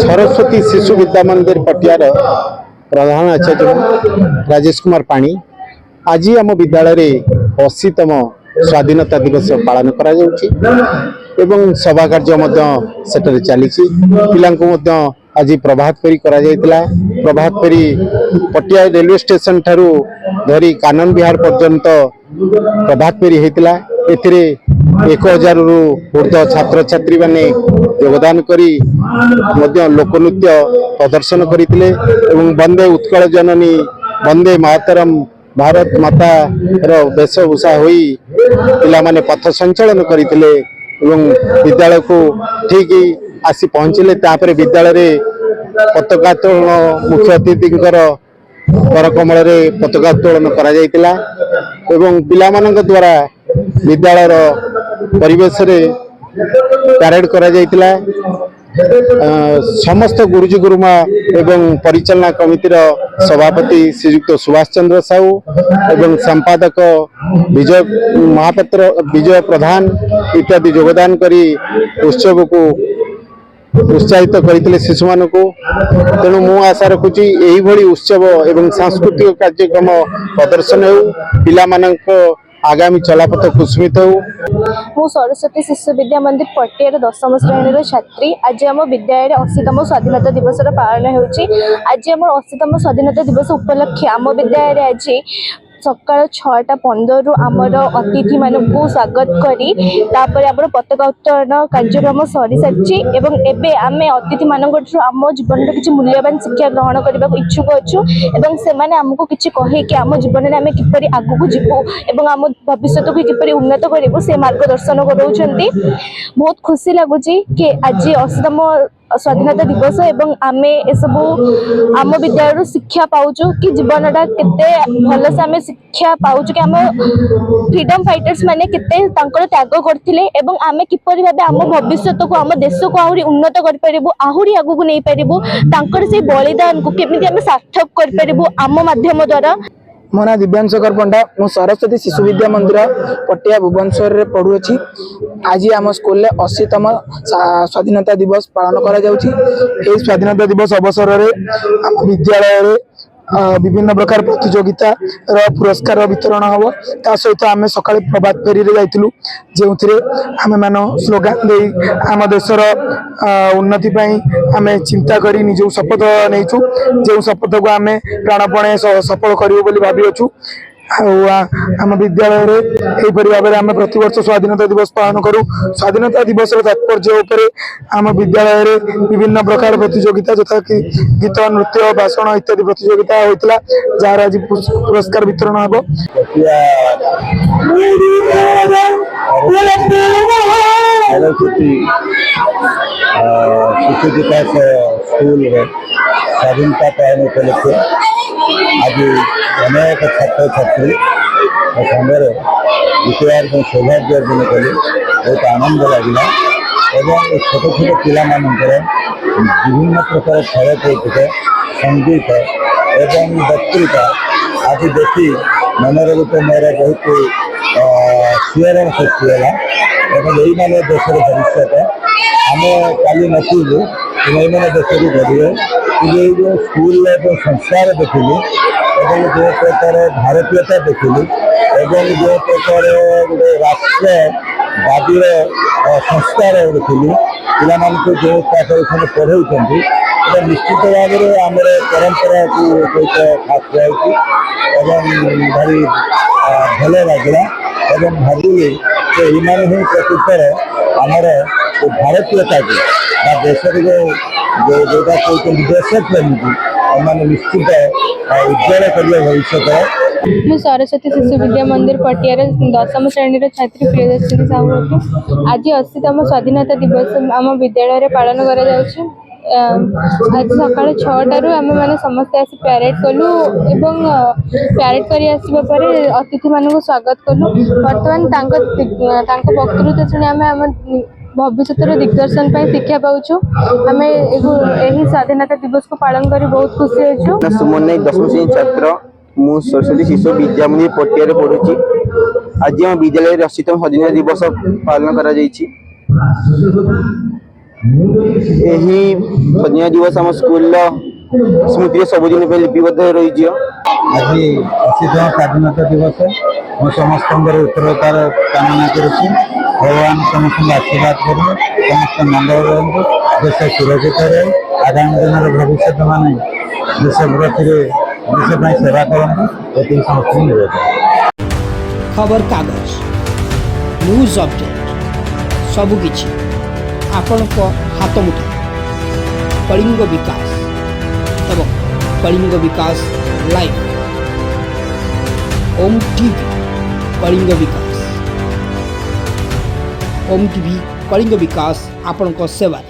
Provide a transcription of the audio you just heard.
सरस्वती शिशु विद्या मंदिर पटियार प्रधान आचार्य राजेश कुमार पाणी आज आम विद्यालय 80तम स्वाधीनता दिवस पालन करा एवं सभा कार्य चली पिला आज प्रभात फेरी करा प्रभात फेरी पटिया रेलवे स्टेशन ठारू धरी कानन विहार पर्यंत प्रभात फेरी होता। 1000 रु ऊर्ध छात्र छात्री माने योगदान करी लोकनृत्य प्रदर्शन करते वंदे उत्कल जननी वंदे मातरम भारत माता वेशभूषा होई पिला माने पथ संचालन करते विद्यालय को ठीक आसी पहुँचले। तापर विद्यालय पताका उत्तोलन मुख्य अतिथि करकमल पताका उत्तोलन करा जायतिला एवं पिला मानक द्वारा विद्यालय परिवेश रे परेड करा जायतिला। समस्त गुरुजी गुरुमा एवं परिचालना कमिटी सभापति श्रीयुक्त सुभाष चंद्र साहू एवं संपादक विजय महापात्र विजय प्रधान इत्यादि योगदान करी उत्सव को उत्साहित करते शिशु मान को। तेणु मु आशा रखुची यही भली उत्सव एवं सांस्कृतिक कार्यक्रम प्रदर्शन हो पिला मानक आगामी चलापथ कुस्मित हो। मु सरस्वती शिशु विद्या मंदिर पटियार 10म श्रेणी छात्री। आज आम विद्यालय 80तम स्वाधीनता दिवस पालन होची। आज आम 80तम स्वाधीनता दिवस उपलक्षे आम विद्यालय आज सकाल 6:15 आमर अतिथि मानक स्वागत करी तापर आम पताका उत्तोलन कार्यक्रम सरी सारी एवं एबे आमे अतिथि मानक आम जीवन किसी मूल्यवान शिक्षा ग्रहण करने को इच्छुक अच्छु एवं से माने हमको किसी कहे कि आम जीवन में आम किपरि आगू जीवु एवं आम भविष्य को किपरि उन्नत करूँ से मार्गदर्शन करोचंती। बहुत खुशी लगुच कि आज 80तम स्वाधीनता दिवस एवं आमे एसबू आम विद्यालय शिक्षा पाउचु कि जीवनटा केते भल से आमे शिक्षा पाउचु कि आम फ्रीडम फाइटर्स माने केते तांकर त्याग करथिले एवं आमे किपरि भाबे आम भविष्य को आम देश को आहुरी उन्नत कर परिबु आहुरी आगु को नै परिबु तांकर से बलिदान को केमिति आमे सार्थक कर परिबु आम माध्यम द्वारा। मो ना दिव्यांशकर पंडा मु सरस्वती शिशु विद्या मंदिर पटिया भुवनेश्वर रे पढ़ुअछि। आज आम स्कूल 80तम स्वाधीनता दिवस पालन करा जाउछि। एई स्वाधीनता दिवस अवसर रे आम विद्यालय रे विभिन्न प्रकार प्रतियोगिता पुरस्कार वितरण हम ता सहित आम सकाଳେ प्रभात फेरी रे जाइथिलु जेउथिरे आमे मानो स्लोगान दे आम देशर उन्नति पई आमे चिंता करी निजो शपथ नेछु जे शपथ को आमे प्राणपणे सफल करियो बोली भाबी अछु। आम विद्यालय रे भाव में आम प्रतिवर्ष स्वाधीनता दिवस पालन करूँ। स्वाधीनता दिवस तात्पर्य उपर आम विद्यालय रे विभिन्न प्रकार प्रतियोगिता जथा कि गीत नृत्य भाषण इत्यादि प्रतियोगिता होता जार आज पुरस्कार वितरण हम। शिशु विकास स्कूल स्वाधीनता पालन उपलक्षे आज अनेक छात्र छात्री संगे जितवार सौभाग्य अर्जन कले बहुत आनंद लगे एवं छोट छोट पिला विभिन्न प्रकार खेल कौतुक संगीत एवं वक्तृता आज देखी मनर गोटे मोर बहुत शिहरण सृष्टि है एवं यही मैंने देश भविष्य आम काली नथिलु ये देश को गढ़े कि जो स्कूल संस्कार देखिली जो प्रकार भारतीयता देखिली एवं जो प्रकार गोटे राष्ट्रवादी संस्कार देखिली पिला जो पढ़ाई निश्चित भाव में आम परंपरा को बहुत खास रही भारी भल लगला एवं भाविली ये ही प्रकृतर आमर भारतीयता को देश जोटा कहते देश प्रेमी मैंने निश्चित उज्जवल करिए भविष्य। मु सरस्वती शिशु विद्या मंदिर पटियार 10म श्रेणी छात्री प्रियदर्शिनी साहू। आज 80तम स्वाधीनता दिवस आम विद्यालय पालन करा जाउछि। आज सकाल 6टारू आम मैंने समस्ते आसी प्यारेड कलु एवं प्यारेड करी आसवा पर अतिथि मानक स्वागत कलु। बर्तमान वक्तृत्व शुणी आम भविष्य दिग्दर्शन पर शिक्षा पाऊँ। आम यही स्वाधीनता दिवस को पालन कर बहुत खुशी अच्छु। सुमन नायक 10म श्रेणी छात्र मु सरस्वती शिशु विद्या मंदिर पटिया पढ़ुची। आज आम विद्यालय 80तम स्वाधीनता दिवस पालन करा जायछि। ଏହି ସ୍ୱାଧୀନତା ଦିବସ ଆମ ସ୍କୁଲର ସ୍ମୃତିରେ ସବୁଦିନ ପାଇଁ ଲିପିବଦ୍ଧ ହୋଇ ରହିଛି। ଆଜି 80ତମ ସ୍ୱାଧୀନତା ଦିବସ ମୁଁ ସମସ୍ତଙ୍କର ଉତ୍ତରତାର କାମନା କରୁଛି। ଭଗବାନ ସମସ୍ତଙ୍କୁ ଆଶୀର୍ବାଦ କରିବେ, ସମସ୍ତେ ମଙ୍ଗଳ ରୁହନ୍ତୁ, ଦେଶ ସୁରକ୍ଷିତ ରହୁ, ଆଗାମୀ ଦିନର ଭବିଷ୍ୟତ ମାନେ ଦେଶ ପ୍ରତିରେ ଦେଶ ପାଇଁ ସେବା କରନ୍ତୁ, ଏତିକି ସମସ୍ତଙ୍କୁ ନିବେଦନ। ଖବରକାଗଜ ନ୍ୟୁଜ୍ ଅପଡେଟ୍ ସବୁକିଛି ଆପଣଙ୍କ ହାତ ମୁଠାରେ। କଳିଙ୍ଗ ବିକାଶ ଏବଂ କଳିଙ୍ଗ ବିକାଶ ଲାଇଭ୍ ଓମ୍ ଟିଭି କଳିଙ୍ଗ ବିକାଶ ଓମ୍ ଟିଭି କଳିଙ୍ଗ ବିକାଶ ଆପଣଙ୍କ ସେବାରେ।